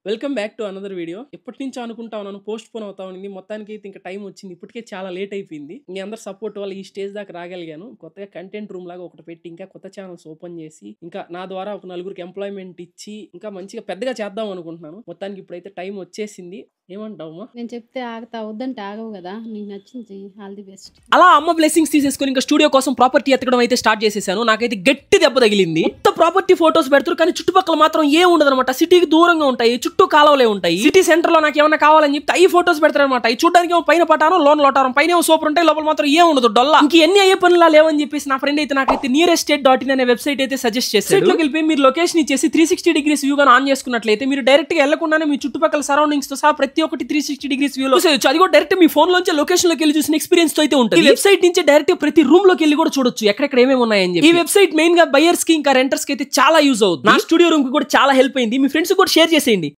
Welcome back to another video. ఎప్పటి నుంచో అనుకుంటా ఉన్నాను, పోస్ట్ పోన్ అవుతా ఉంది. మొత్తానికి అయితే ఇంకా టైం వచ్చింది. ఇప్పటికే చాలా లేట్ అయిపోయింది. మీ అందరు సపోర్ట్ వల్ల ఈ స్టేజ్ దాకా రాగలిగాను. కొత్తగా కంటెంట్ రూమ్ లాగా ఒకటి పెట్టి ఇంకా కొత్త ఛానల్స్ ఓపెన్ చేసి ఇంకా నా ద్వారా ఒక నలుగురికి ఎంప్లాయ్మెంట్ ఇచ్చి ఇంకా మంచిగా పెద్దగా చేద్దాం అనుకుంటున్నాను. మొత్తానికి ఇప్పుడైతే టైం వచ్చేసింది. ఏమంటావమ్మా? నేను చెప్తే ఆగుతా, వద్దంటే ఆగవు కదా. నీకు నచ్చింది, ఆల్ ది బెస్ట్. అలా అమ్మ బ్లెస్సింగ్స్ తీసేసుకుని ఇంకా స్టూడియో కోసం ప్రాపర్టీ ఎత్తకడం అయితే స్టార్ట్ చేసేసాను. నాకైతే గట్టి దెబ్బ తగిలింది. మొత్తం ప్రాపర్టీ ఫోటోస్ పెడతారు కానీ చుట్టుపక్కల మాత్రం ఏం ఉండదు అనమాట. సిటీకి దూరంగా ఉంటాయి, చుట్టూ కాలువలే ఉంటాయి. సిటీ సెంటర్ లో నాకు ఏమైనా కావాలని చెప్తే ఈ ఫోటోస్ పెడతారనమాట. ఈ చూడడానికి ఏమో పైన పటాను, లోన్ లోటారం, పైన సూపర్ ఉంటాయి, లోపల మాత్రం ఏం ఉండదు డొల్లా. ఇంక ఎన్ని అయ్యే పనులా లేవని చెప్పేసి నా ఫ్రెండ్ అయితే నాకైతే nearest.in అనే వెబ్సైట్ అయితే సజెస్ట్ చేశాడు. లోకి వెళ్ళి మీరు లొకేషన్ ఇచ్చేసి 360 degrees వ్యూ గాని ఆన్ చేసుకున్నట్లయితే మీరు డైరెక్ట్ గా వెళ్లకుండానే మీ చుట్టుపక్కల సరౌండింగ్స్ తో సహా ప్రతి ఒక్కటి 360 degrees వ్యూ లో చూసేయచ్చు. అది కూడా డైరెక్ట్ మీ ఫోన్ లోంచి లొకేషన్ లోకి వెళ్ళి చూసిన ఎక్స్పీరియన్స్ తో అయితే ఉంటుంది. ఈ వెబ్సైట్ నుంచి డైరెక్ట్ ప్రతి రూమ్ లోకి వెళ్ళి కూడా చూడొచ్చు ఎక్కడెక్కడ ఏమేమి ఉన్నాయని చెప్పి. ఈ వెబ్సైట్ మెయిన్ గా బయర్స్ కి ఇంకా రెంటర్స్ కి అయితే చాలా యూజ్ అవుతుంది. నా స్టూడియో రూమ్ కి కూడా చాలా హెల్ప్ అయింది. మీ ఫ్రెండ్స్ కూడా షేర్ చేసేయండి.